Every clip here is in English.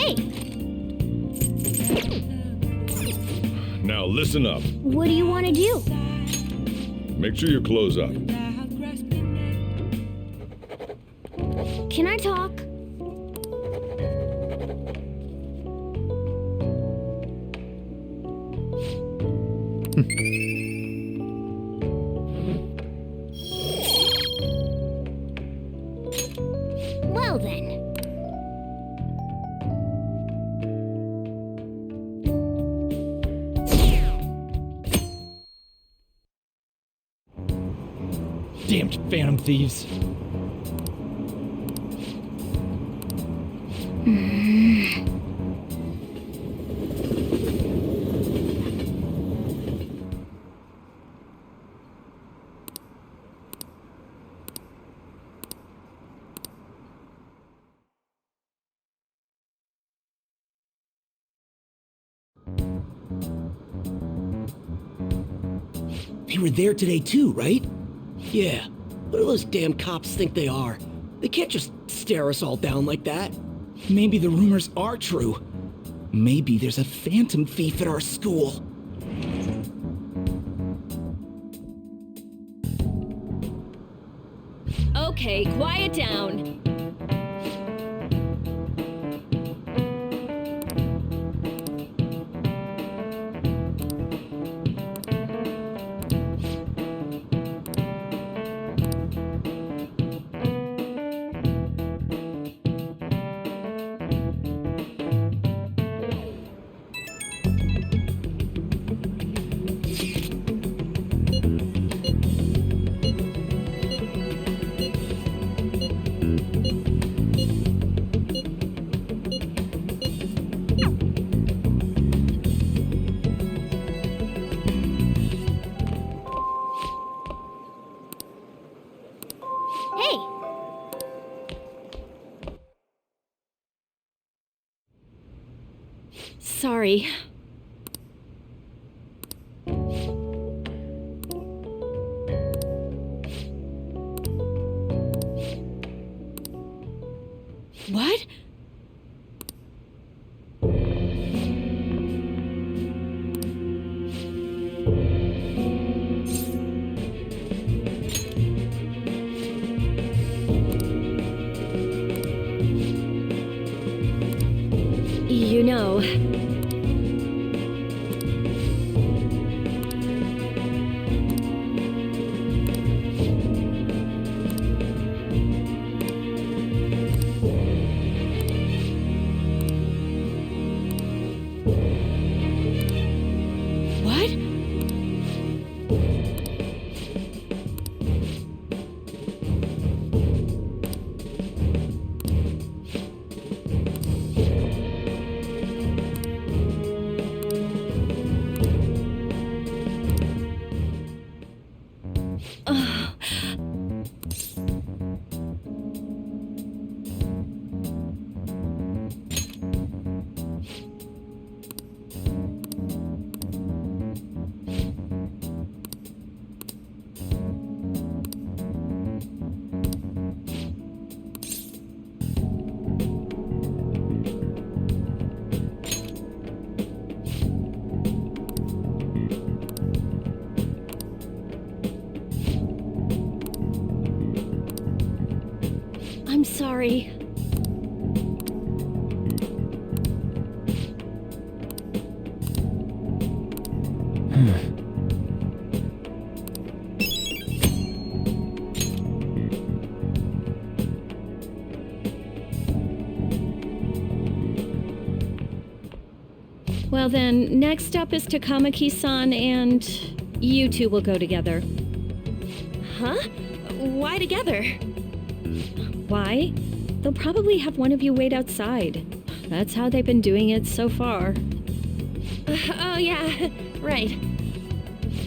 Hey! Now listen up. What do you want to do? Make sure you close up. Can I talk? Well then. Damned phantom thieves. They were there today too, right? Yeah. What do those damn cops think they are? They can't just stare us all down like that. Maybe the rumors are true. Maybe there's a phantom thief at our school. Okay, quiet down. Hey! Sorry. What? You know, what? I'm sorry. Well then, next up is Takamaki-san, and you two will go together. Huh? Why together? Why? They'll probably have one of you wait outside. That's how they've been doing it so far. Oh yeah, right.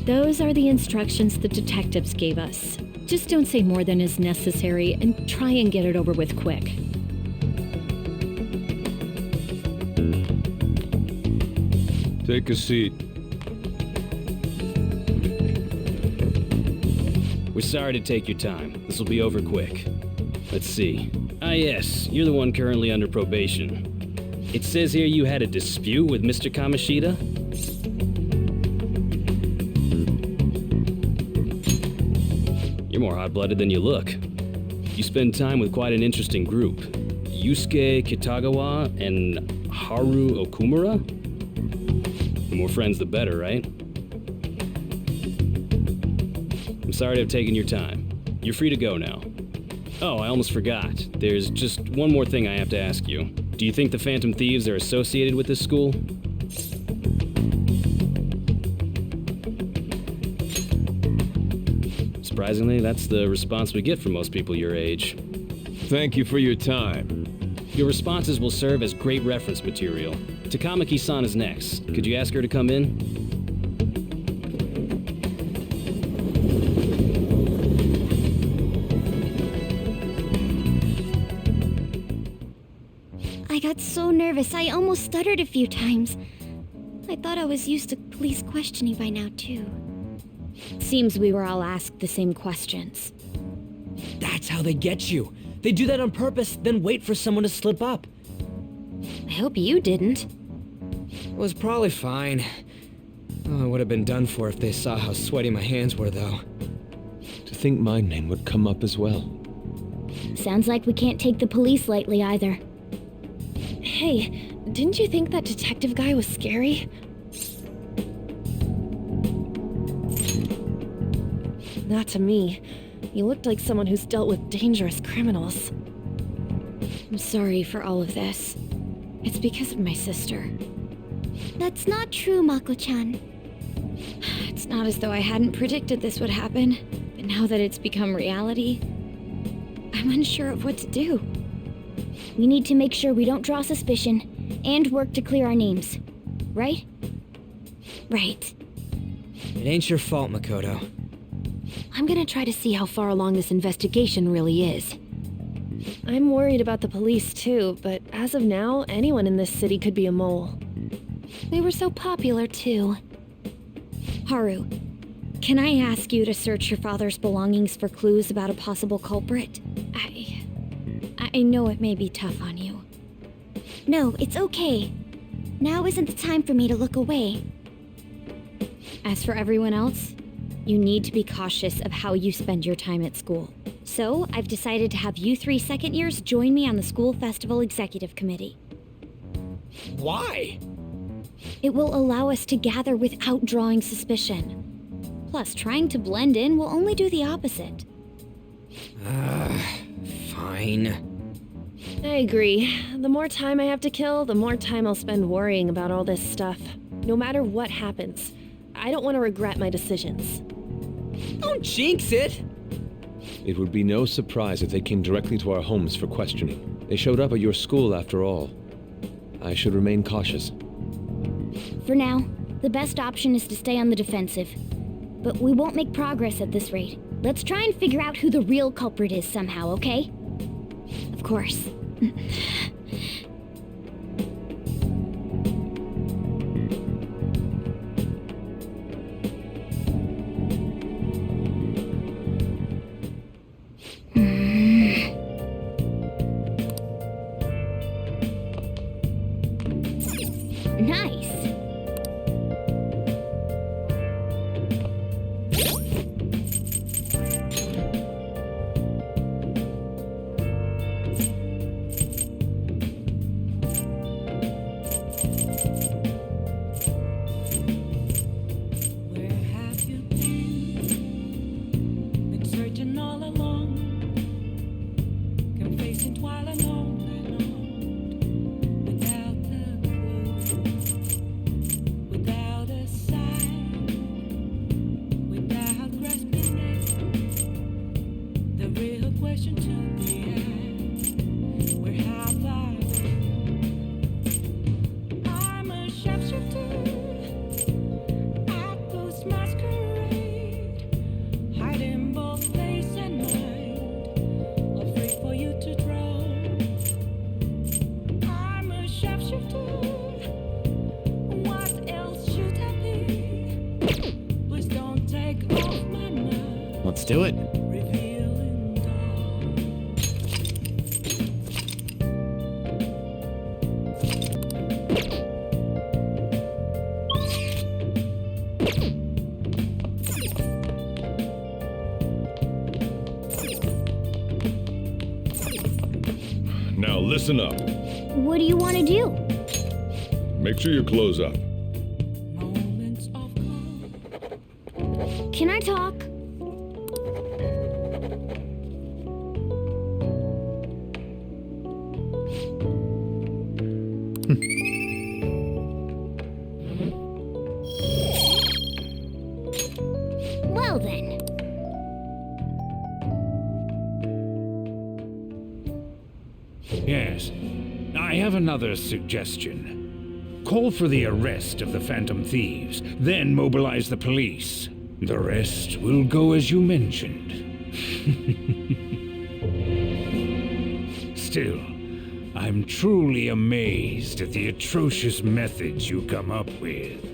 Those are the instructions the detectives gave us. Just don't say more than is necessary and try and get it over with quick. Take a seat. We're sorry to take your time. This will be over quick. Let's see. Ah yes, you're the one currently under probation. It says here you had a dispute with Mr. Kamoshida? You're more hot-blooded than you look. You spend time with quite an interesting group. Yusuke Kitagawa and Haru Okumura? The more friends, the better, right? I'm sorry to have taken your time. You're free to go now. Oh, I almost forgot. There's just one more thing I have to ask you. Do you think the Phantom Thieves are associated with this school? Surprisingly, that's the response we get from most people your age. Thank you for your time. Your responses will serve as great reference material. Takamaki-san is next. Could you ask her to come in? I got so nervous I almost stuttered a few times. I thought I was used to police questioning by now, too. Seems we were all asked the same questions. That's how they get you. They do that on purpose, then wait for someone to slip up. I hope you didn't. It was probably fine. Oh, I would have been done for if they saw how sweaty my hands were, though. To think my name would come up as well. Sounds like we can't take the police lightly either. Hey, didn't you think that detective guy was scary? Not to me. You looked like someone who's dealt with dangerous criminals. I'm sorry for all of this. It's because of my sister. That's not true, Mako-chan. It's not as though I hadn't predicted this would happen, but now that it's become reality, I'm unsure of what to do. We need to make sure we don't draw suspicion and work to clear our names. Right? Right. It ain't your fault, Makoto. I'm gonna try to see how far along this investigation really is. I'm worried about the police too, but as of now, anyone in this city could be a mole. We were so popular, too. Haru, can I ask you to search your father's belongings for clues about a possible culprit? I know it may be tough on you. No, it's okay. Now isn't the time for me to look away. As for everyone else, you need to be cautious of how you spend your time at school. So, I've decided to have you 3 second years join me on the school festival executive committee. Why? It will allow us to gather without drawing suspicion. Plus, trying to blend in will only do the opposite. Fine. I agree. The more time I have to kill, the more time I'll spend worrying about all this stuff. No matter what happens, I don't want to regret my decisions. Don't jinx it! It would be no surprise if they came directly to our homes for questioning. They showed up at your school after all. I should remain cautious. For now, the best option is to stay on the defensive. But we won't make progress at this rate. Let's try and figure out who the real culprit is somehow, okay? Of course. Nice. Where have you been? Been searching all along, confessing while alone and on, without a clue, without a sign, without grasping it. The real question to be asked: where have I been? I'm a sharpshooter. Masquerade, hiding both face and mind, afraid for you to drown. I'm a sharpshooter. What else should I be? Please don't take off my mind. Let's do it. Revealing dawn. Listen up. What do you want to do? Make sure you close up. Moments of calm. Can I talk? Well then. Yes. I have another suggestion. Call for the arrest of the Phantom Thieves, then mobilize the police. The rest will go as you mentioned. Still, I'm truly amazed at the atrocious methods you come up with.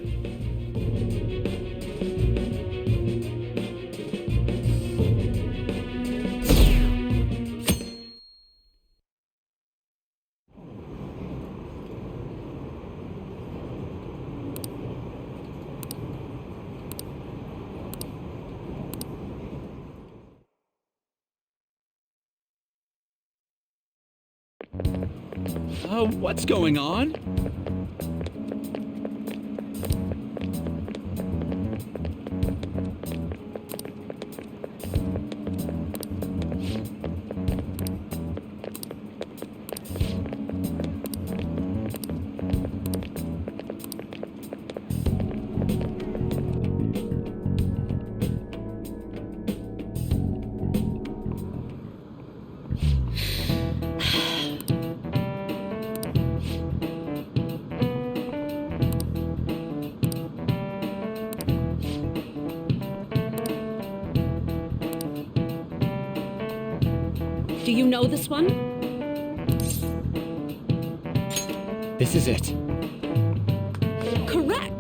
What's going on? Do you know this one? This is it. Correct.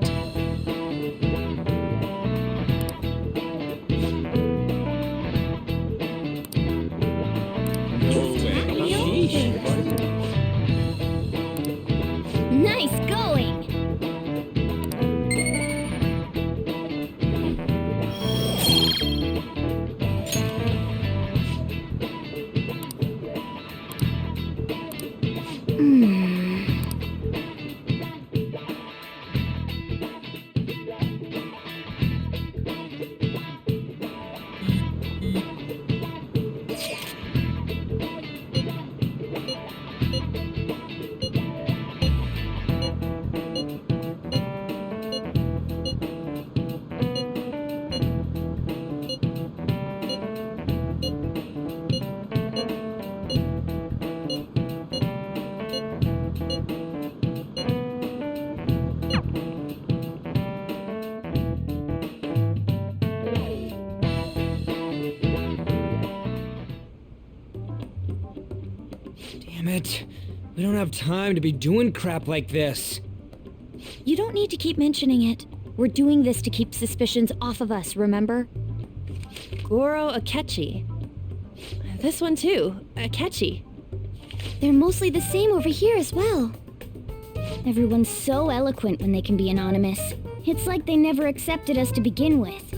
Nice going! Damn it. We don't have time to be doing crap like this. You don't need to keep mentioning it. We're doing this to keep suspicions off of us, remember? Goro Akechi. This one too, Akechi. They're mostly the same over here as well. Everyone's so eloquent when they can be anonymous. It's like they never accepted us to begin with.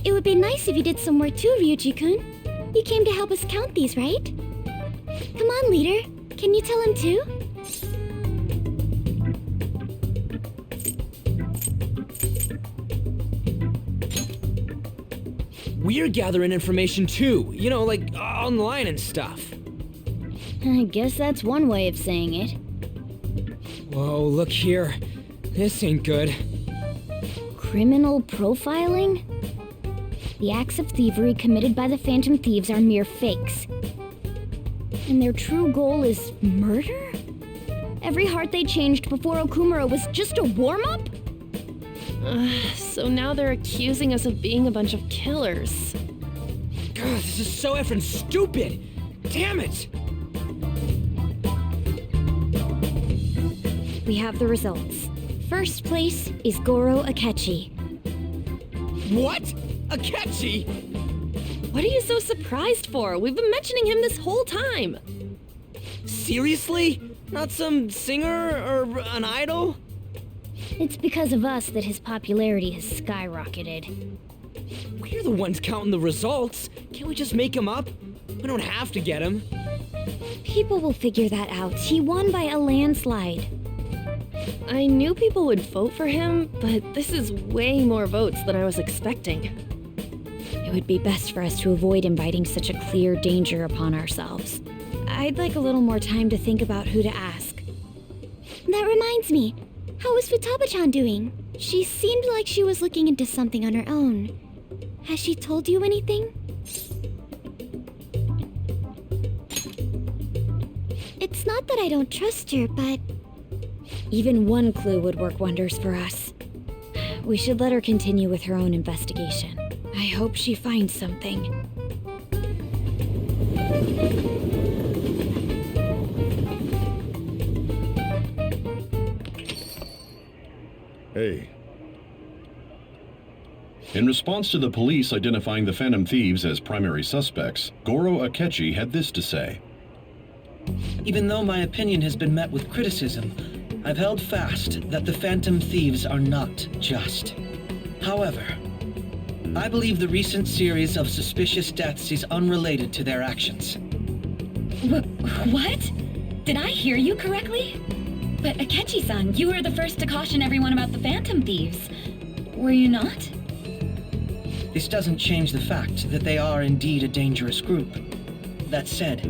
It would be nice if you did some work too, Ryuji-kun. You came to help us count these, right? Come on, leader. Can you tell him too? We're gathering information too, you know, like online and stuff. I guess that's one way of saying it. Whoa, look here. This ain't good. Criminal profiling? The acts of thievery committed by the Phantom Thieves are mere fakes. And their true goal is murder? Every heart they changed before Okumura was just a warm-up? So now they're accusing us of being a bunch of killers. God, this is so effing stupid! Damn it! We have the results. First place is Goro Akechi. What? Akechi? What are you so surprised for? We've been mentioning him this whole time. Seriously? Not some singer or an idol? It's because of us that his popularity has skyrocketed. We're the ones counting the results. Can't we just make him up? We don't have to get him. People will figure that out. He won by a landslide. I knew people would vote for him, but this is way more votes than I was expecting. It would be best for us to avoid inviting such a clear danger upon ourselves. I'd like a little more time to think about who to ask. That reminds me. How is Futaba-chan doing? She seemed like she was looking into something on her own. Has she told you anything? It's not that I don't trust her, but... Even one clue would work wonders for us. We should let her continue with her own investigation. I hope she finds something. Hey. In response to the police identifying the Phantom Thieves as primary suspects, Goro Akechi had this to say. Even though my opinion has been met with criticism, I've held fast that the Phantom Thieves are not just. However, I believe the recent series of suspicious deaths is unrelated to their actions. What? Did I hear you correctly? But Akechi-san, you were the first to caution everyone about the Phantom Thieves. Were you not? This doesn't change the fact that they are indeed a dangerous group. That said,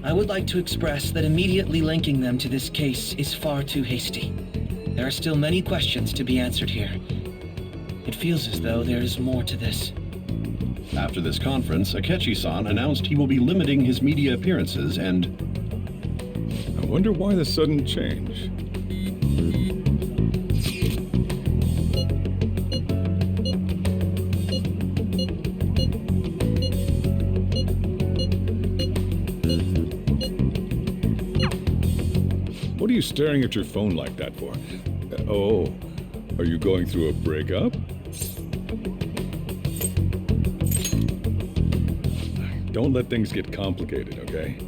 I would like to express that immediately linking them to this case is far too hasty. There are still many questions to be answered here. It feels as though there is more to this. After this conference, Akechi-san announced he will be limiting his media appearances and... I wonder why the sudden change. What are you staring at your phone like that for? Oh, are you going through a breakup? Don't let things get complicated, okay?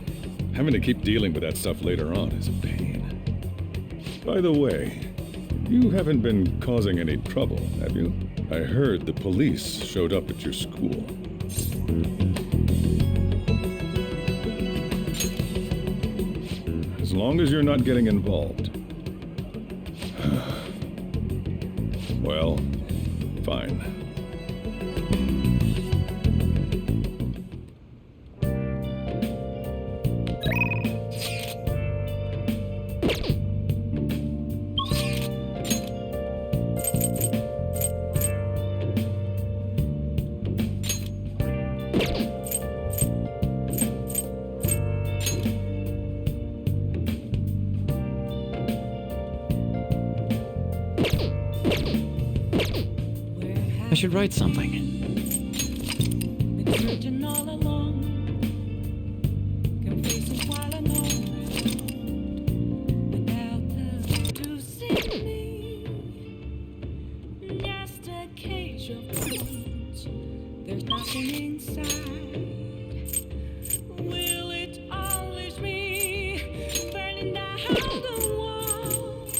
Having to keep dealing with that stuff later on is a pain. By the way, you haven't been causing any trouble, have you? I heard the police showed up at your school. As long as you're not getting involved. Well, fine. I should write something. Been searching all along, can face it while alone, without the to see me. Just a cage of bones, there's nothing inside. Will it always be burning down the walls?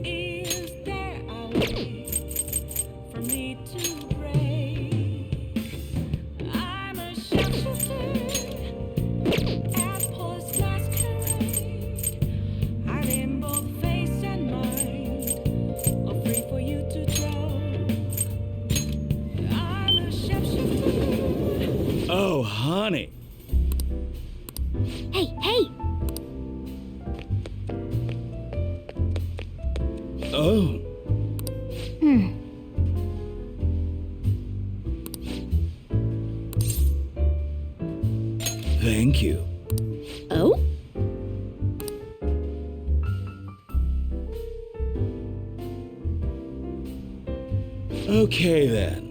Is there a way for me to break? I'm a shapeshifter at Paul's masquerade, hiding both face and mind, afraid for you to know. I'm a shapeshifter. Oh, honey. Hey, hey! Oh. Thank you. Oh? Okay then.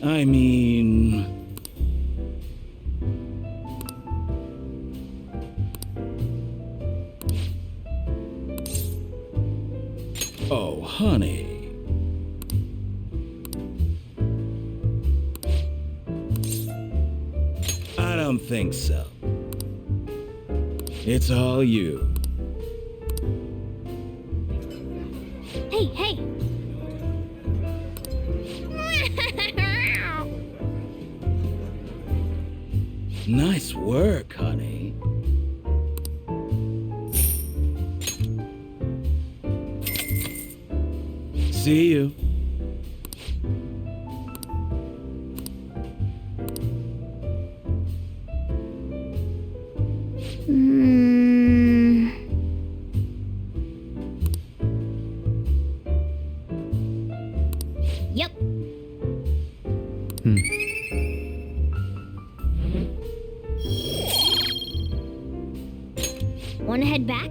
I mean... Oh, honey. I don't think so. It's all you. Hey, hey! Nice work, honey. See you. Hmm. Yep. Wanna head back?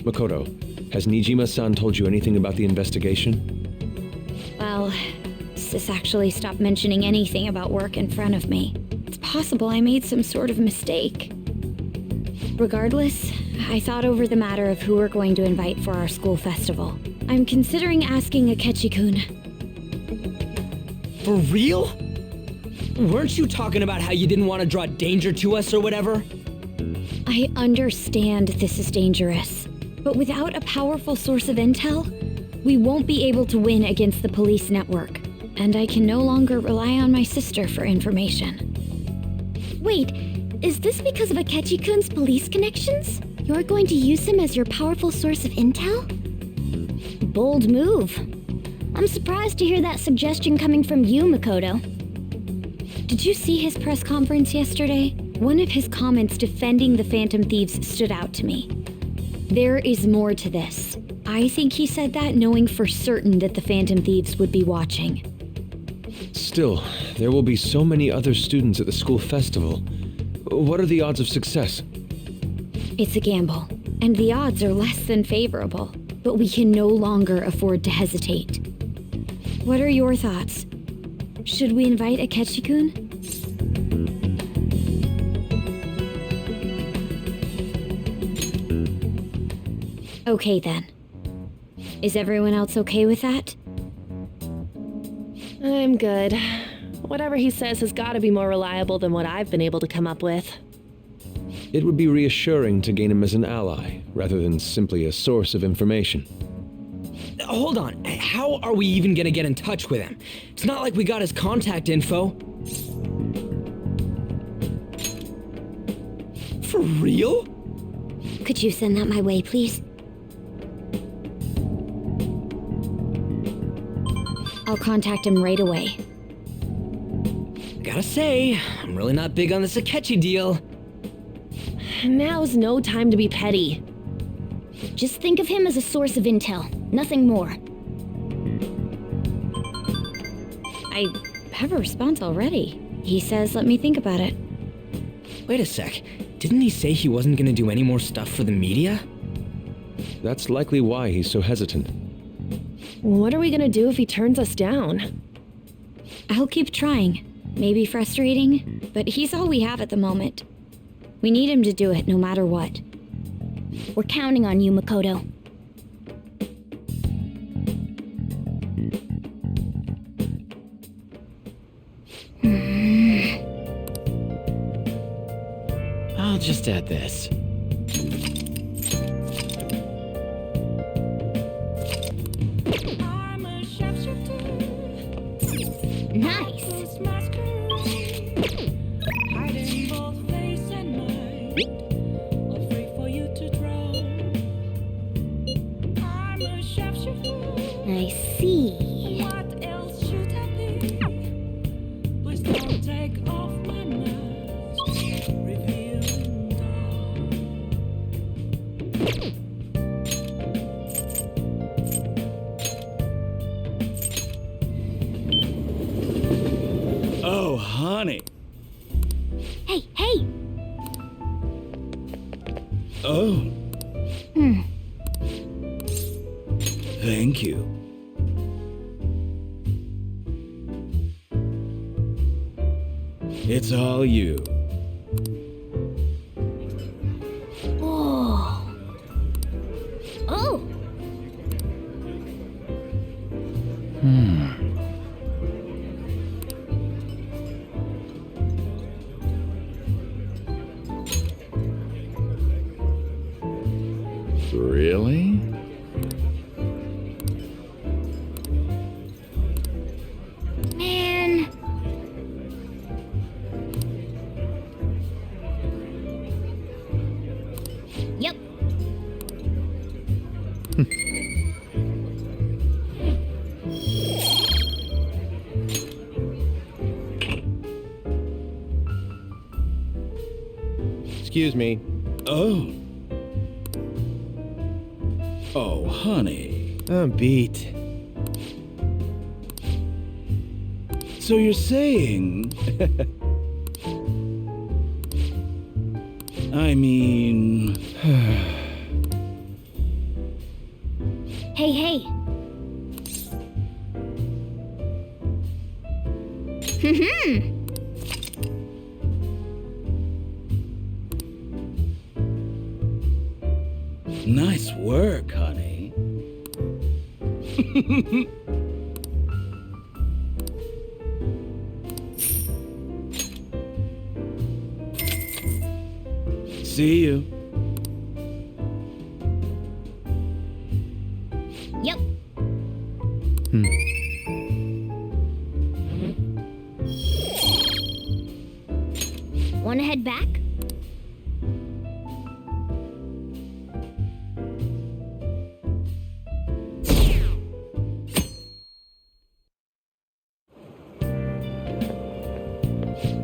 Makoto, has Nijima-san told you anything about the investigation? Well, Sis actually stopped mentioning anything about work in front of me. It's possible I made some sort of mistake. Regardless, I thought over the matter of who we're going to invite for our school festival. I'm considering asking Akechi-kun. For real? Weren't you talking about how you didn't want to draw danger to us or whatever? I understand this is dangerous, but without a powerful source of intel, we won't be able to win against the police network, and I can no longer rely on my sister for information. Wait, is this because of Akechi-kun's police connections? You're going to use him as your powerful source of intel? Bold move. I'm surprised to hear that suggestion coming from you, Makoto. Did you see his press conference yesterday? One of his comments defending the Phantom Thieves stood out to me. There is more to this. I think he said that knowing for certain that the Phantom Thieves would be watching. Still, there will be so many other students at the school festival. What are the odds of success? It's a gamble, and the odds are less than favorable, but we can no longer afford to hesitate. What are your thoughts? Should we invite Akechi-kun? Okay then. Is everyone else okay with that? I'm good. Whatever he says has got to be more reliable than what I've been able to come up with. It would be reassuring to gain him as an ally, rather than simply a source of information. Hold on, how are we even gonna get in touch with him? It's not like we got his contact info. For real? Could you send that my way, please? I'll contact him right away. Gotta say, I'm really not big on this Akechi deal. Now's no time to be petty. Just think of him as a source of intel, nothing more. I have a response already. He says let me think about it. Wait a sec, didn't he say he wasn't gonna do any more stuff for the media? That's likely why he's so hesitant. What are we gonna do if he turns us down? I'll keep trying. Maybe frustrating, but he's all we have at the moment. We need him to do it no matter what. We're counting on you, Makoto. I'll just add this. I'm a sharpshooter. Nice. This masquerade. Hiding both face and mind. Afraid for you to drown. I'm a sharpshooter. I see. What else should I be? Please don't take off my mask. Revealing Oh, honey. Hey, hey! Oh. Thank you. It's all you. Oh. Oh. Really? Man. Yep. Excuse me. Oh. Oh, honey. I'm beat. So you're saying... I mean... Hey, hey. Nice work, honey. See you. Yep. Wanna head back?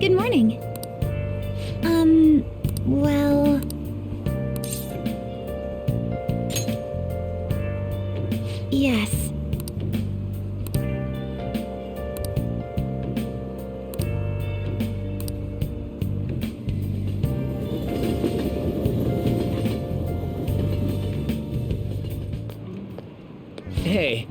Good morning. Well... Yes. Hey.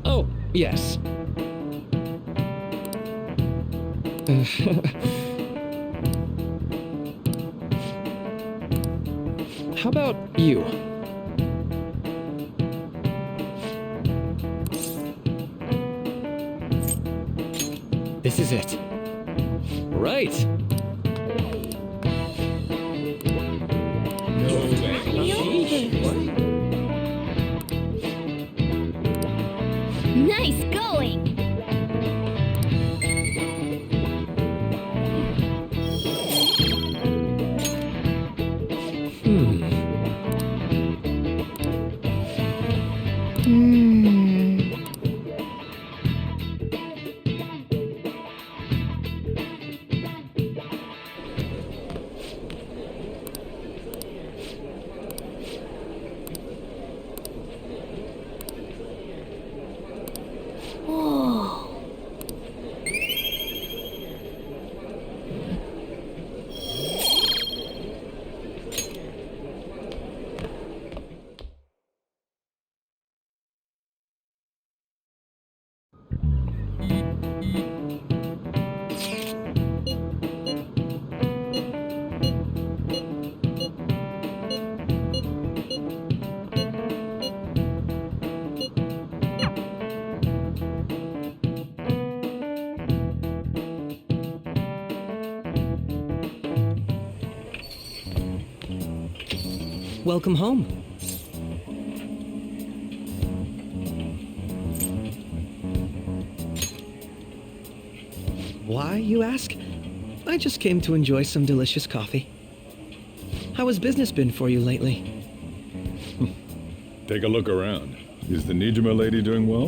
Oh, yes. How about you? This is it. Right. Nice going! Oh. Welcome home. Why, you ask? I just came to enjoy some delicious coffee. How has business been for you lately? Take a look around. Is the Nijima lady doing well?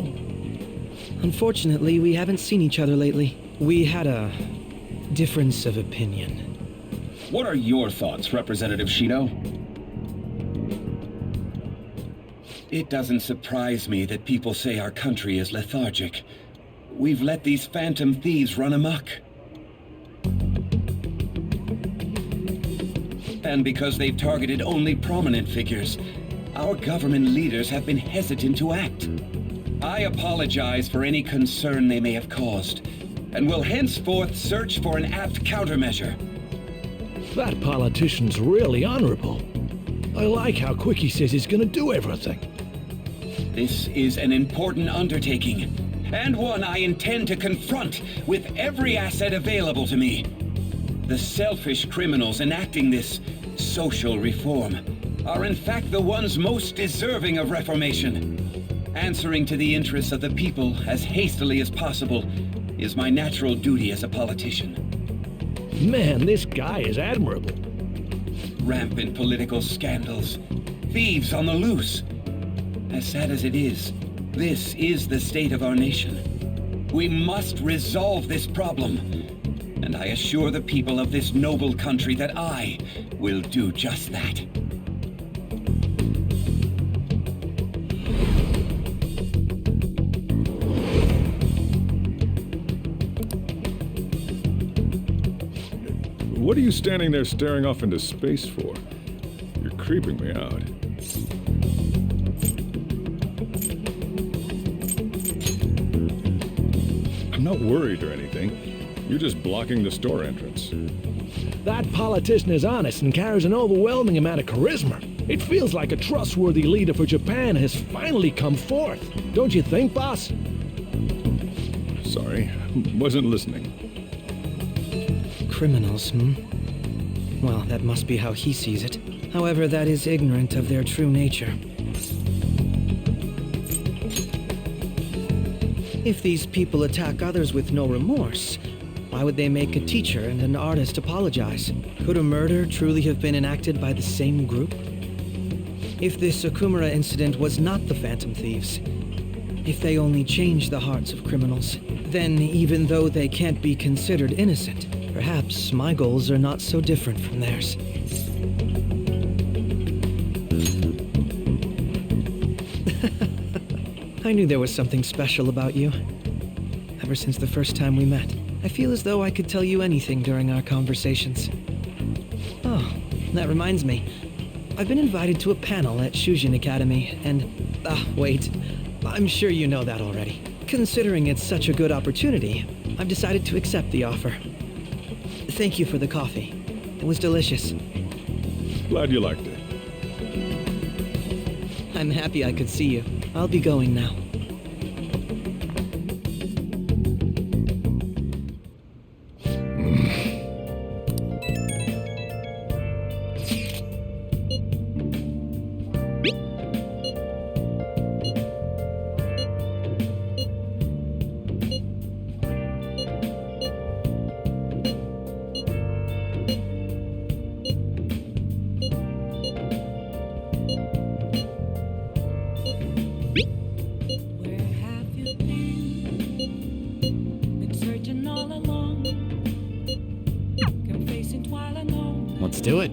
Unfortunately, we haven't seen each other lately. We had a difference of opinion. What are your thoughts, Representative Shido? It doesn't surprise me that people say our country is lethargic. We've let these phantom thieves run amok. And because they've targeted only prominent figures, our government leaders have been hesitant to act. I apologize for any concern they may have caused, and will henceforth search for an apt countermeasure. That politician's really honorable. I like how quick he says he's gonna do everything. This is an important undertaking, and one I intend to confront with every asset available to me. The selfish criminals enacting this social reform are in fact the ones most deserving of reformation. Answering to the interests of the people as hastily as possible is my natural duty as a politician. Man, this guy is admirable. Rampant political scandals, thieves on the loose. As sad as it is, this is the state of our nation. We must resolve this problem, and I assure the people of this noble country that I will do just that. What are you standing there staring off into space for? You're creeping me out. I'm not worried or anything. You're just blocking the store entrance. That politician is honest and carries an overwhelming amount of charisma. It feels like a trustworthy leader for Japan has finally come forth. Don't you think, boss? Sorry, wasn't listening. Criminals, Well, that must be how he sees it. However, that is ignorant of their true nature. If these people attack others with no remorse, why would they make a teacher and an artist apologize? Could a murder truly have been enacted by the same group? If this Okumura incident was not the Phantom Thieves, if they only changed the hearts of criminals, then even though they can't be considered innocent, perhaps my goals are not so different from theirs. I knew there was something special about you. Ever since the first time we met, I feel as though I could tell you anything during our conversations. Oh, that reminds me. I've been invited to a panel at Shujin Academy, and... wait. I'm sure you know that already. Considering it's such a good opportunity, I've decided to accept the offer. Thank you for the coffee. It was delicious. Glad you liked it. I'm happy I could see you. I'll be going now. Let's do it.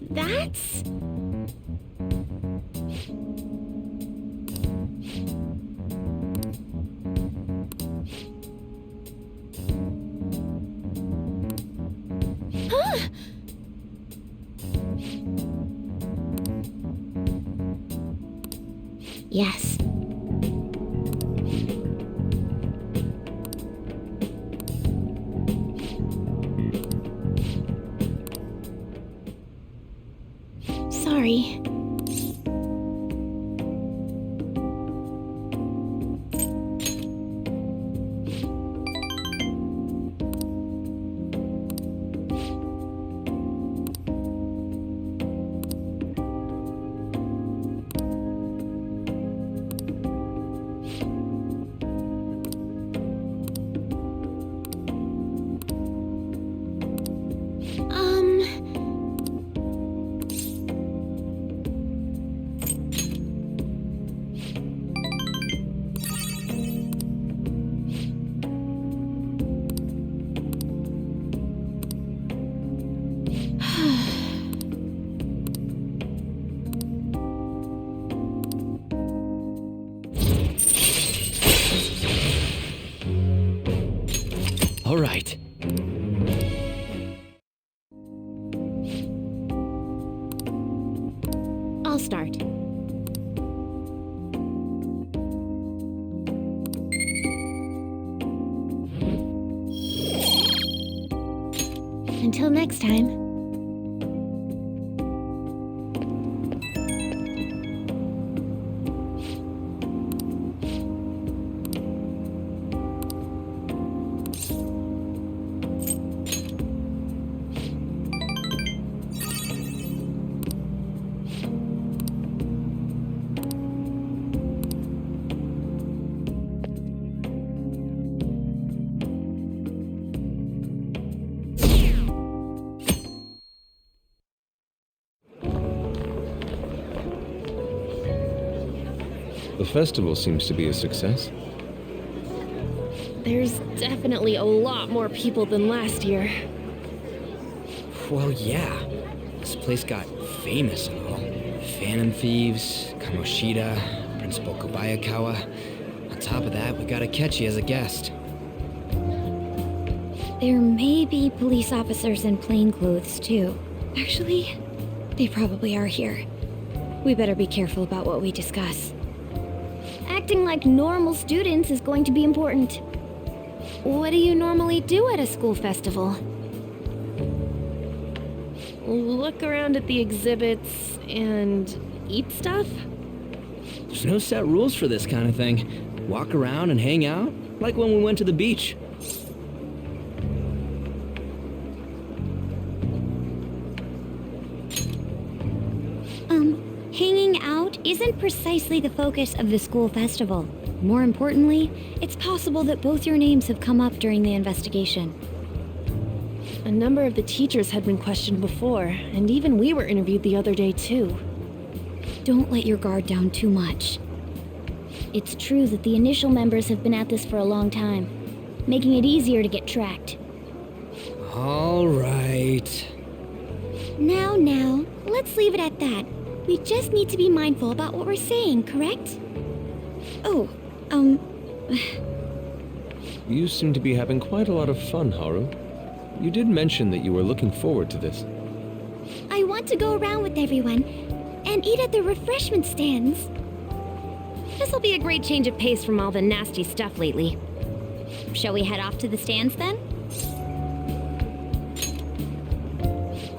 That's... Huh? Yes. Sorry. All right. I'll start. Until next time. The festival seems to be a success. There's definitely a lot more people than last year. Well, yeah. This place got famous and all. Phantom Thieves, Kamoshida, Principal Kobayakawa. On top of that, we got Akechi as a guest. There may be police officers in plainclothes, too. Actually, they probably are here. We better be careful about what we discuss. Acting like normal students is going to be important. What do you normally do at a school festival? Look around at the exhibits and eat stuff? There's no set rules for this kind of thing. Walk around and hang out, like when we went to the beach. Hanging out isn't precisely the focus of the school festival. More importantly, it's possible that both your names have come up during the investigation. A number of the teachers had been questioned before, and even we were interviewed the other day too. Don't let your guard down too much. It's true that the initial members have been at this for a long time, making it easier to get tracked. All right. Now, let's leave it at that. We just need to be mindful about what we're saying, correct? Oh, You seem to be having quite a lot of fun, Haru. You did mention that you were looking forward to this. I want to go around with everyone and eat at the refreshment stands. This'll be a great change of pace from all the nasty stuff lately. Shall we head off to the stands then?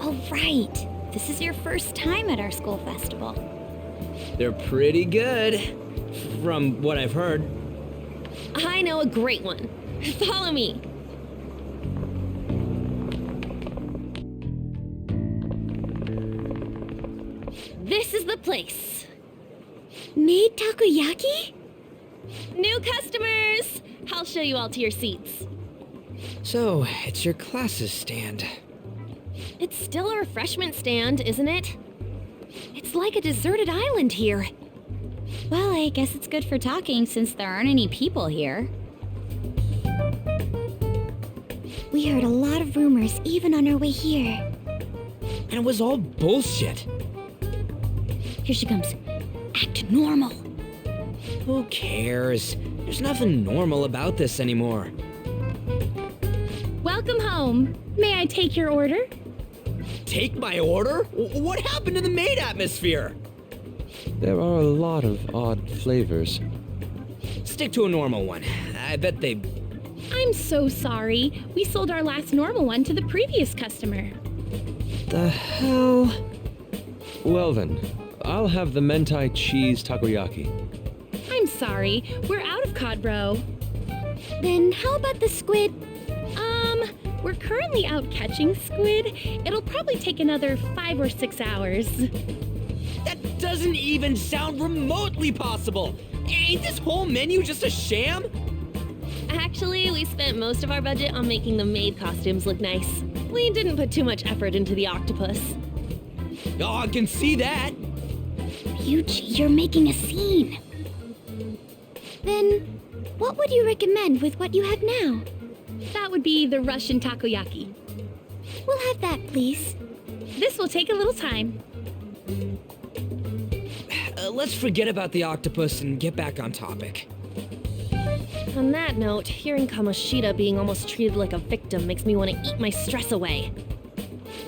All right. This is your first time at our school festival. They're pretty good, from what I've heard. I know a great one. Follow me. This is the place. Made takoyaki? New customers! I'll show you all to your seats. So, it's your class's stand. It's still a refreshment stand, isn't it? It's like a deserted island here. Well, I guess it's good for talking since there aren't any people here. We heard a lot of rumors even on our way here. And it was all bullshit. Here she comes. Act normal. Who cares? There's nothing normal about this anymore. Welcome home. May I take your order? Take my order? What happened to the maid atmosphere? There are a lot of odd flavors. Stick to a normal one. I bet they... I'm so sorry. We sold our last normal one to the previous customer. The hell? Well then, I'll have the mentai cheese takoyaki. I'm sorry. We're out of cod roe. Then how about the squid? We're currently out catching squid. It'll probably take another 5 or 6 hours. That doesn't even sound remotely possible. Ain't this whole menu just a sham? Actually, we spent most of our budget on making the maid costumes look nice. We didn't put too much effort into the octopus. Oh, I can see that. Ryuji, you're making a scene. Then, what would you recommend with what you have now? That would be the Russian takoyaki. We'll have that, please. This will take a little time. Let's forget about the octopus and get back on topic. On that note, hearing Kamoshida being almost treated like a victim makes me want to eat my stress away.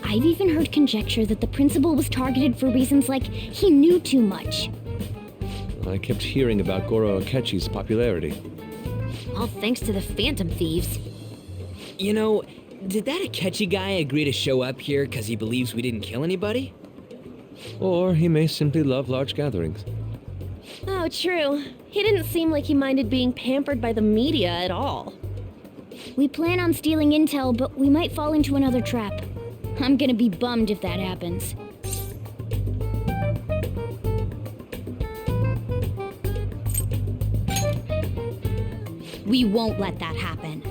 I've even heard conjecture that the principal was targeted for reasons like he knew too much. I kept hearing about Goro Akechi's popularity. All thanks to the Phantom Thieves. You know, did that Akechi guy agree to show up here because he believes we didn't kill anybody? Or he may simply love large gatherings. Oh, true. He didn't seem like he minded being pampered by the media at all. We plan on stealing intel, but we might fall into another trap. I'm gonna be bummed if that happens. We won't let that happen.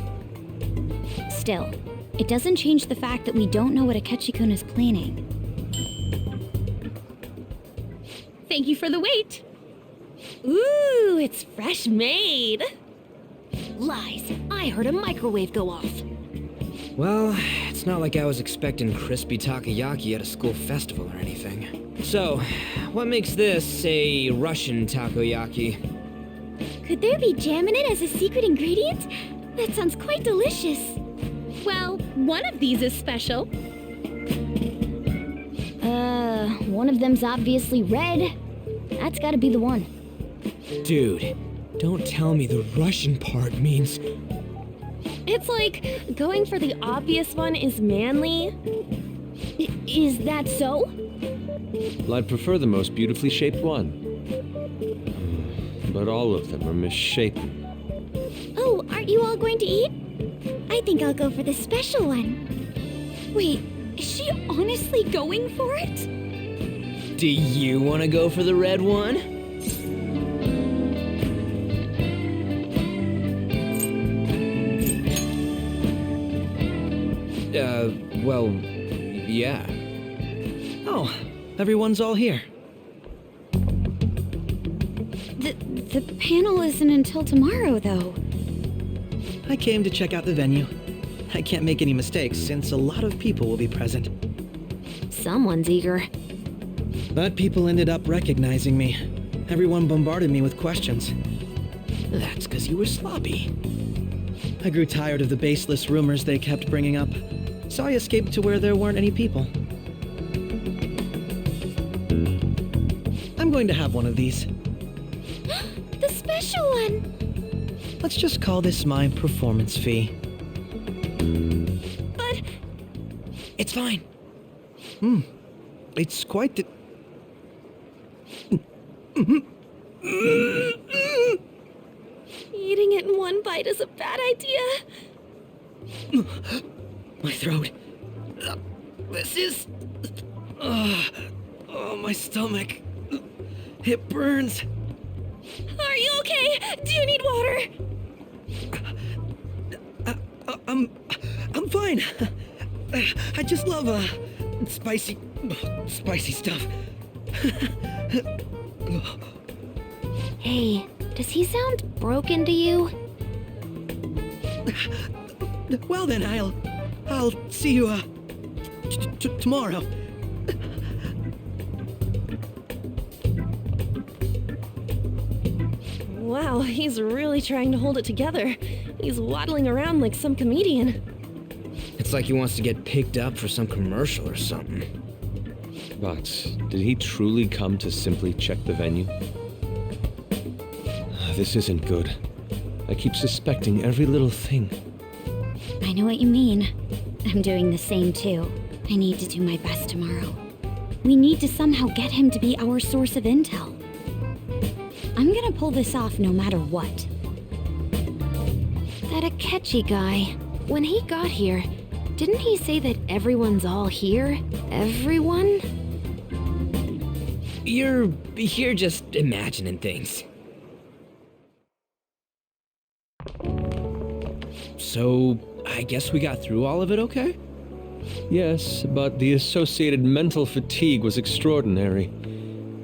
Still, it doesn't change the fact that we don't know what Akechi-kun is planning. Thank you for the wait. Ooh, it's fresh made. Lies. I heard a microwave go off. Well, it's not like I was expecting crispy takoyaki at a school festival or anything. So, what makes this a Russian takoyaki? Could there be jam in it as a secret ingredient? That sounds quite delicious. Well, one of these is special. One of them's obviously red. That's gotta be the one. Dude, don't tell me the Russian part means... It's like going for the obvious one is manly. Is that so? Well, I'd prefer the most beautifully shaped one. But all of them are misshapen. Oh, aren't you all going to eat? I think I'll go for the special one. Wait, is she honestly going for it? Do you want to go for the red one? Well, yeah. Oh, everyone's all here. The panel isn't until tomorrow, though. I came to check out the venue. I can't make any mistakes since a lot of people will be present. Someone's eager. But people ended up recognizing me. Everyone bombarded me with questions. That's because you were sloppy. I grew tired of the baseless rumors they kept bringing up, so I escaped to where there weren't any people. I'm going to have one of these. The special one! Let's just call this my performance fee. But... It's fine. It's quite the... Eating it in one bite is a bad idea. My throat. This is... Oh, my stomach. It burns. Are you okay? Do you need water? I'm fine. I just love, spicy stuff. Hey, does he sound broken to you? Well then, I'll see you, tomorrow. Wow, he's really trying to hold it together. He's waddling around like some comedian. It's like he wants to get picked up for some commercial or something. But did he truly come to simply check the venue? This isn't good. I keep suspecting every little thing. I know what you mean. I'm doing the same too. I need to do my best tomorrow. We need to somehow get him to be our source of intel. I'm gonna pull this off no matter what. That Akechi guy, when he got here, didn't he say that everyone's all here? Everyone? You're just imagining things. So, I guess we got through all of it okay? Yes, but the associated mental fatigue was extraordinary.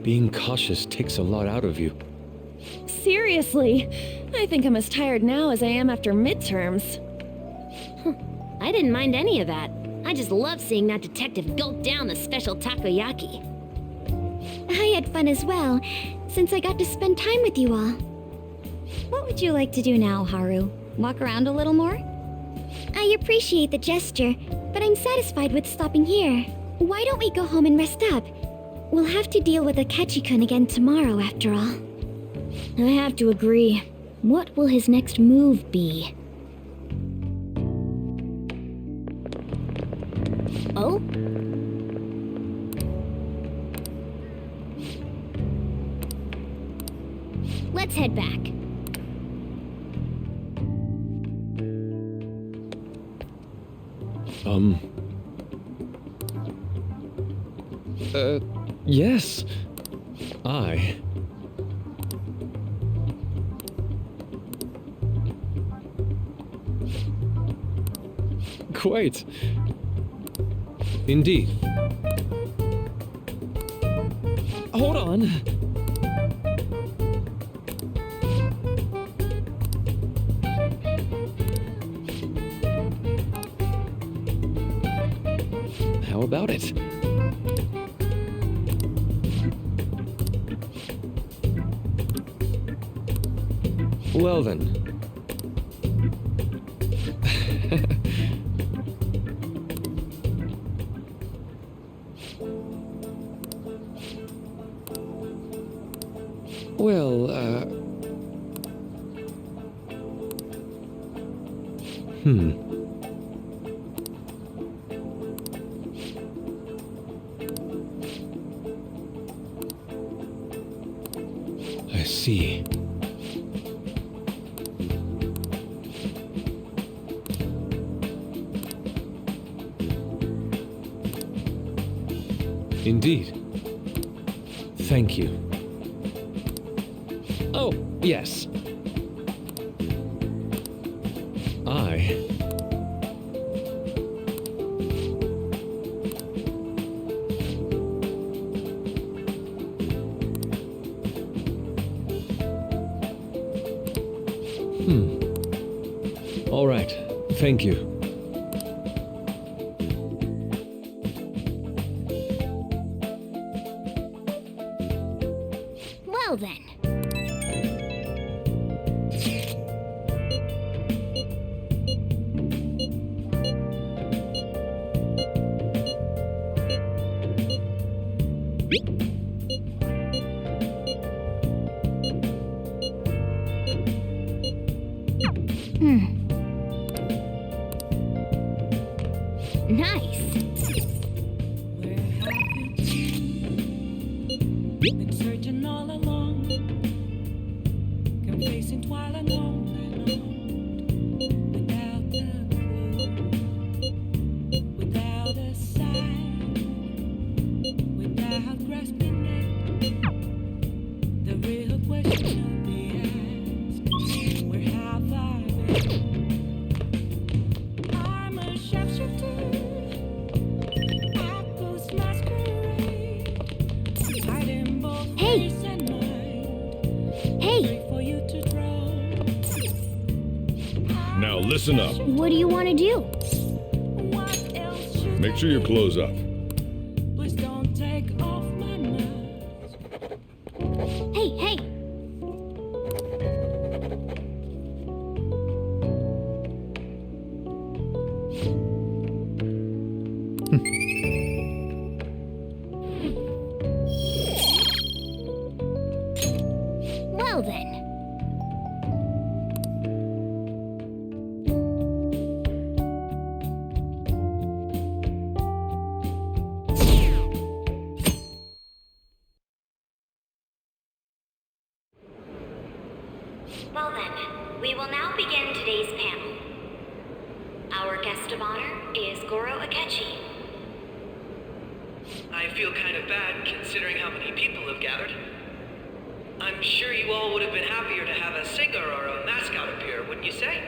Being cautious takes a lot out of you. Seriously, I think I'm as tired now as I am after midterms. I didn't mind any of that. I just love seeing that detective gulp down the special takoyaki. I had fun as well, since I got to spend time with you all. What would you like to do now, Haru? Walk around a little more? I appreciate the gesture, but I'm satisfied with stopping here. Why don't we go home and rest up? We'll have to deal with Akechi-kun again tomorrow, after all. I have to agree. What will his next move be? Oh? Let's head back. Yes. Quite. Indeed. Hold on. How about it? Well then. Well, I see. Indeed. Thank you. Oh, yes. All right. Thank you. Well then. Nice. Where have you been searching all along? Complacent while alone without a clue, without a sign, without grasping it. The real question to be asked: where have I been? I'm a sharpshooter. Hey! Hey! Now listen up. What do you want to do? Make sure you close up. Please don't take off my mask. Hey, hey! Well then. Well then, we will now begin today's panel. Our guest of honor is Goro Akechi. I feel kind of bad considering how many people have gathered. I'm sure you all would have been happier to have a singer or a mascot appear, wouldn't you say?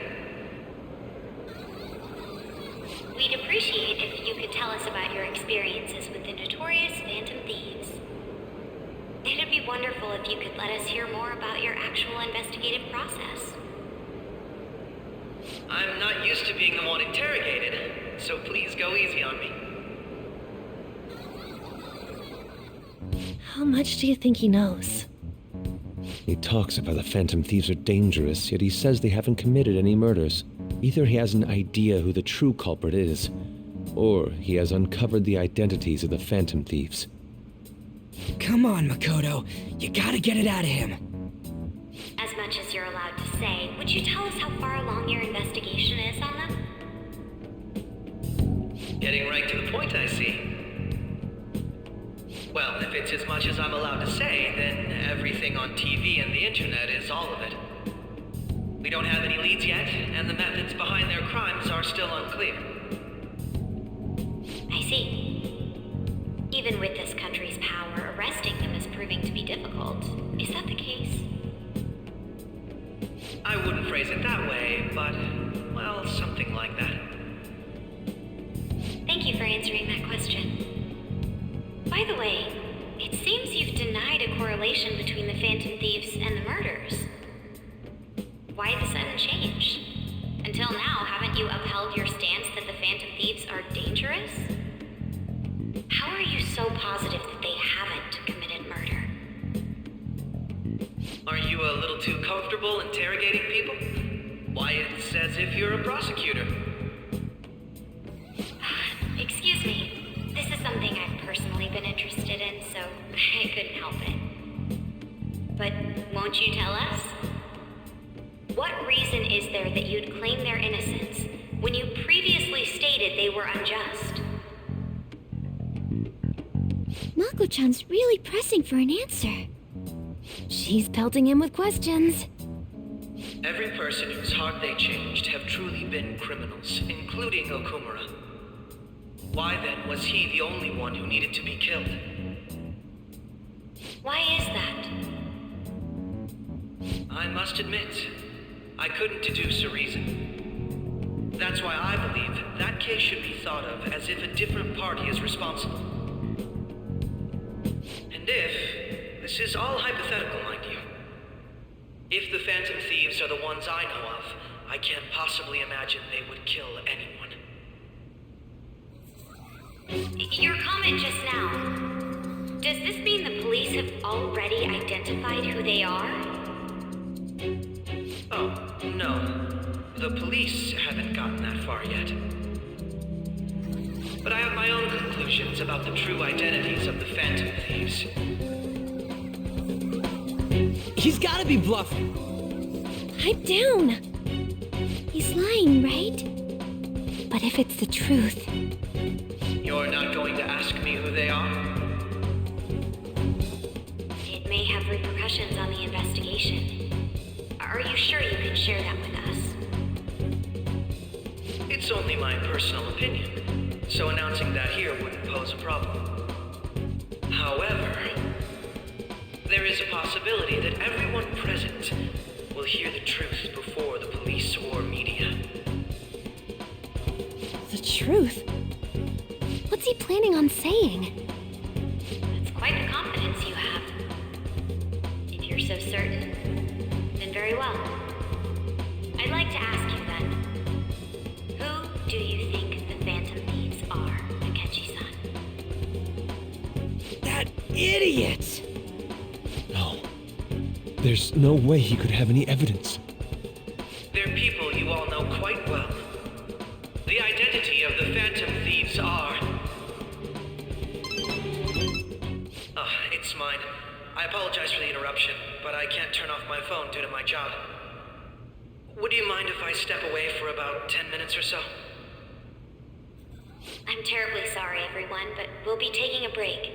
We'd appreciate if you could tell us about your experiences with the notorious Phantom Thieves. It'd be wonderful if you could let us hear more about your actual investigative process. I'm not used to being the one interrogated, so please go easy on me. How much do you think he knows? He talks about the Phantom Thieves are dangerous, yet he says they haven't committed any murders. Either he has an idea who the true culprit is, or he has uncovered the identities of the Phantom Thieves. Come on, Makoto. You gotta get it out of him. As much as you're allowed to say, would you tell us how far along your investigation is on them? Getting right to the point, I see. Well, if it's as much as I'm allowed to say, then everything on TV and the internet is all of it. We don't have any leads yet, and the methods behind their crimes are still unclear. I see. Even with this country's power, arresting them is proving to be difficult. Is that the case? I wouldn't phrase it that way, but, well, something like that. Thank you for answering that question. By the way, it seems you've denied a correlation between the Phantom Thieves and the murders. Why the sudden change? Until now, haven't you upheld your stance that the Phantom Thieves are dangerous? How are you so positive that they haven't committed murder? Are you a little too comfortable interrogating people? Why, it's as if you're a prosecutor. Excuse me. This is something I've personally been interested in, so I couldn't help it. But won't you tell us? What reason is there that you'd claim their innocence when you previously stated they were unjust? Mako-chan's really pressing for an answer. She's pelting him with questions. Every person whose heart they changed have truly been criminals, including Okumura. Why then was he the only one who needed to be killed? Why is that? I must admit, I couldn't deduce a reason. That's why I believe that case should be thought of as if a different party is responsible. And if, this is all hypothetical, mind you, if the Phantom Thieves are the ones I know of, I can't possibly imagine they would kill anyone. Your comment just now, does this mean the police have already identified who they are? Oh, no. The police haven't gotten that far yet. But I have my own conclusions about the true identities of the Phantom Thieves. He's gotta be bluffing. Pipe down. He's lying, right? But if it's the truth... You're not going to ask me who they are? It may have repercussions on the investigation. Are you sure you can share that with us? It's only my personal opinion, so announcing that here wouldn't pose a problem. However, there is a possibility that everyone present will hear the truth before the police or media. The truth? What's he planning on saying? That's quite the confidence you have. If you're so certain, then very well. I'd like to ask you then, who do you think the Phantom Thieves are, Akechi-san? idiot! No. There's no way he could have any evidence. They're people you all know quite well. The identity of the Phantom Thieves are... it's mine. I apologize for the interruption, but I can't turn off my phone due to my job. Would you mind if I step away for about 10 minutes or so? I'm terribly sorry, everyone, but we'll be taking a break.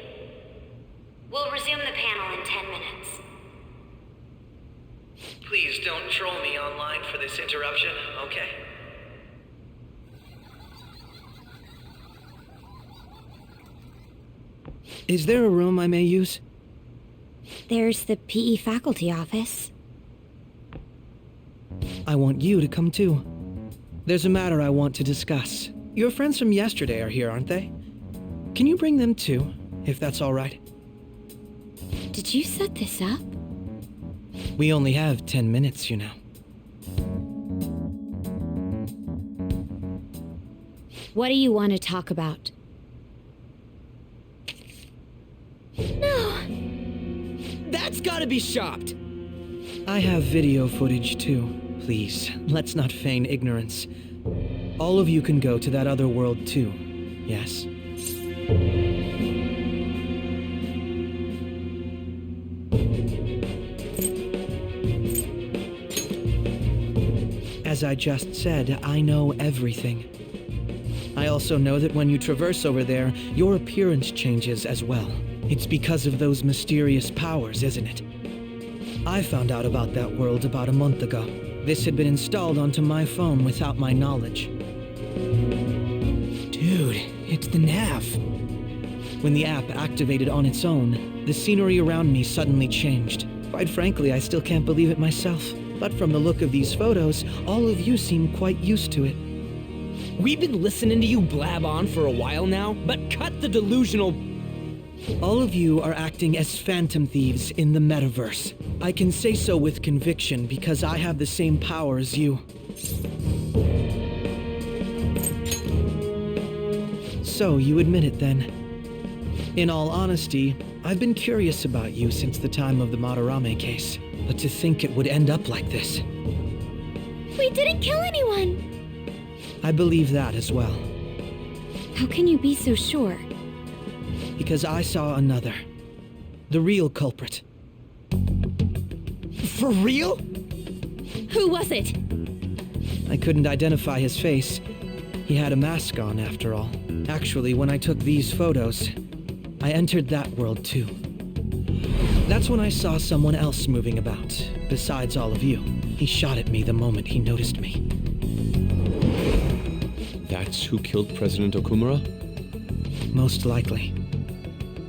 We'll resume the panel in 10 minutes. Please don't troll me online for this interruption, okay? Is there a room I may use? There's the PE faculty office. I want you to come too. There's a matter I want to discuss. Your friends from yesterday are here, aren't they? Can you bring them too, if that's all right? Did you set this up? We only have 10 minutes, you know. What do you want to talk about? No. That's gotta be shopped! I have video footage too. Please, let's not feign ignorance. All of you can go to that other world too, yes? As I just said, I know everything. I also know that when you traverse over there, your appearance changes as well. It's because of those mysterious powers, isn't it? I found out about that world about a month ago. This had been installed onto my phone without my knowledge. Dude, it's the nav. When the app activated on its own, the scenery around me suddenly changed. Quite frankly, I still can't believe it myself. But from the look of these photos, all of you seem quite used to it. We've been listening to you blab on for a while now, but cut the delusional... All of you are acting as phantom thieves in the metaverse. I can say so with conviction because I have the same power as you. So you admit it then. In all honesty, I've been curious about you since the time of the Madarame case. But to think it would end up like this. We didn't kill anyone! I believe that as well. How can you be so sure? Because I saw another. The real culprit. For real? Who was it? I couldn't identify his face. He had a mask on, after all. Actually, when I took these photos, I entered that world too. That's when I saw someone else moving about, besides all of you. He shot at me the moment he noticed me. That's who killed President Okumura? Most likely.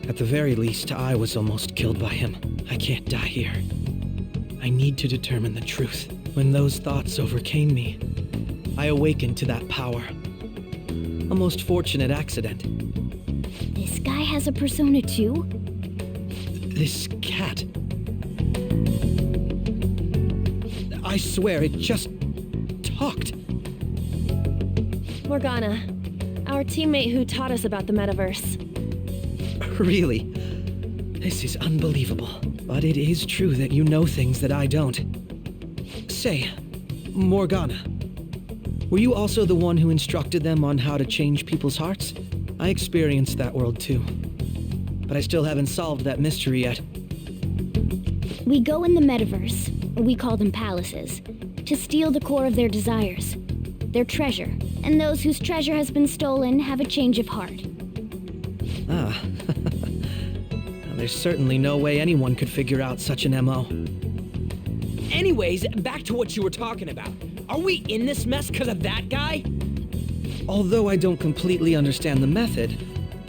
At the very least, I was almost killed by him. I can't die here. I need to determine the truth. When those thoughts overcame me, I awakened to that power. A most fortunate accident. This guy has a persona too? This cat. I swear, it just talked. Morgana, our teammate who taught us about the metaverse. Really? This is unbelievable. But it is true that you know things that I don't. Say, Morgana, were you also the one who instructed them on how to change people's hearts? I experienced that world too. But I still haven't solved that mystery yet. We go in the metaverse, we call them palaces, to steal the core of their desires, their treasure, and those whose treasure has been stolen have a change of heart. Ah. There's certainly no way anyone could figure out such an MO. Anyways, back to what you were talking about. Are we in this mess because of that guy? Although I don't completely understand the method,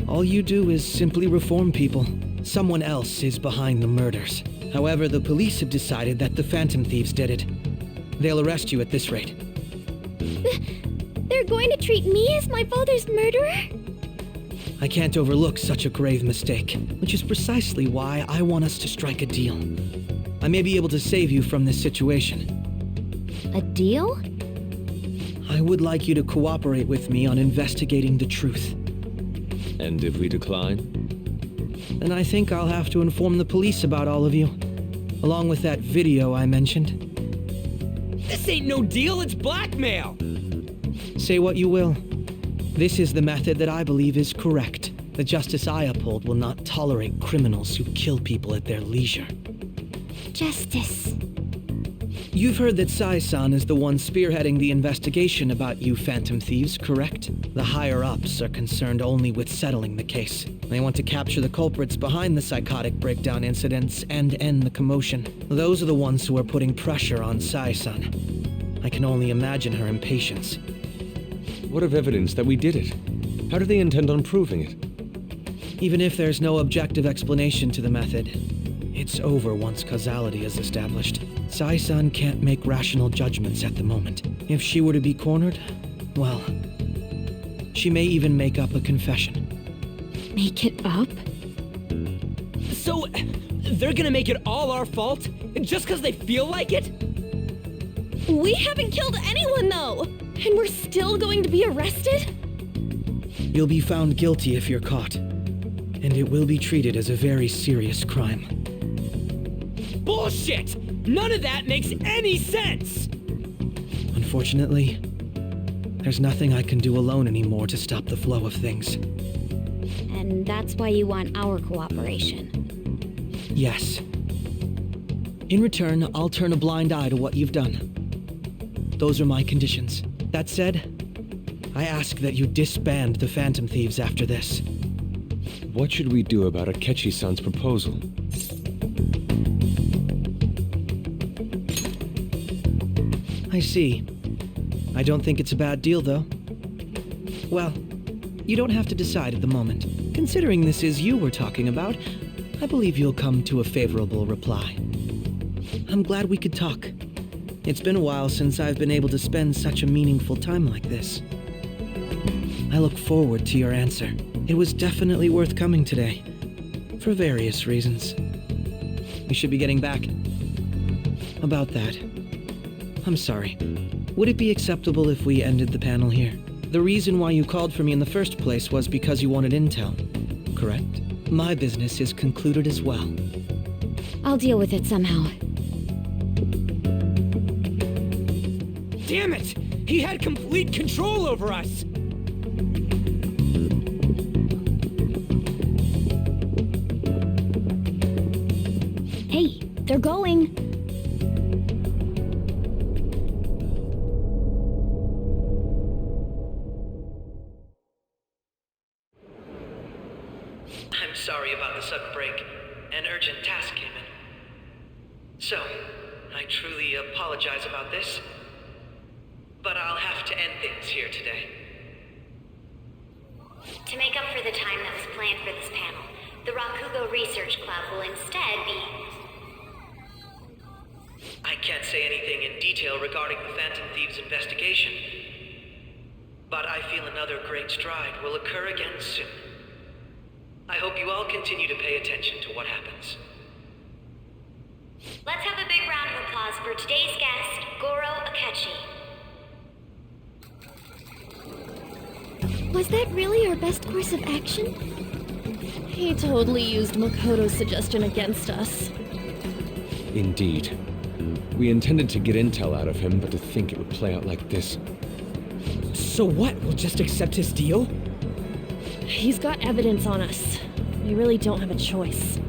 all you do is simply reform people. Someone else is behind the murders. However, the police have decided that the Phantom Thieves did it. They'll arrest you at this rate. They're going to treat me as my father's murderer? I can't overlook such a grave mistake, which is precisely why I want us to strike a deal. I may be able to save you from this situation. A deal? I would like you to cooperate with me on investigating the truth. And if we decline? Then I think I'll have to inform the police about all of you, along with that video I mentioned. This ain't no deal, it's blackmail! Say what you will. This is the method that I believe is correct. The justice I uphold will not tolerate criminals who kill people at their leisure. Justice. You've heard that Sai-san is the one spearheading the investigation about you Phantom Thieves, correct? The higher-ups are concerned only with settling the case. They want to capture the culprits behind the psychotic breakdown incidents and end the commotion. Those are the ones who are putting pressure on Sai-san. I can only imagine her impatience. What of evidence that we did it? How do they intend on proving it? Even if there's no objective explanation to the method, it's over once causality is established. Sai-san can't make rational judgments at the moment. If she were to be cornered, well, she may even make up a confession. Make it up? So, they're gonna make it all our fault? Just because they feel like it? We haven't killed anyone, though! And we're still going to be arrested? You'll be found guilty if you're caught, and it will be treated as a very serious crime. Bullshit! None of that makes any sense! Unfortunately, there's nothing I can do alone anymore to stop the flow of things. And that's why you want our cooperation. Yes. In return, I'll turn a blind eye to what you've done. Those are my conditions. That said, I ask that you disband the Phantom Thieves after this. What should we do about Akechi-san's proposal? I see. I don't think it's a bad deal, though. Well, you don't have to decide at the moment. Considering this is you we're talking about, I believe you'll come to a favorable reply. I'm glad we could talk. It's been a while since I've been able to spend such a meaningful time like this. I look forward to your answer. It was definitely worth coming today, for various reasons. We should be getting back. About that, I'm sorry. Would it be acceptable if we ended the panel here? The reason why you called for me in the first place was because you wanted intel, correct? My business is concluded as well. I'll deal with it somehow. Damn it! He had complete control over us! Hey, they're going! I'm sorry about the sudden break. An urgent task came in. So, I truly apologize about this. But I'll have to end things here today. To make up for the time that was planned for this panel, the Rakugo Research Club will instead be... I can't say anything in detail regarding the Phantom Thieves investigation. But I feel another great stride will occur again soon. I hope you all continue to pay attention to what happens. Let's have a big round of applause for today's guest, Goro Akechi. Was that really our best course of action? He totally used Makoto's suggestion against us. Indeed. We intended to get intel out of him, but to think it would play out like this. So what? We'll just accept his deal? He's got evidence on us. We really don't have a choice.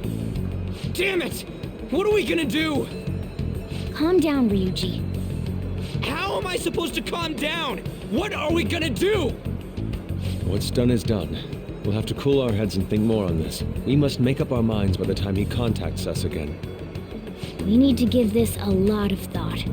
Damn it! What are we gonna do? Calm down, Ryuji. How am I supposed to calm down? What are we gonna do? What's done is done. We'll have to cool our heads and think more on this. We must make up our minds by the time he contacts us again. We need to give this a lot of thought.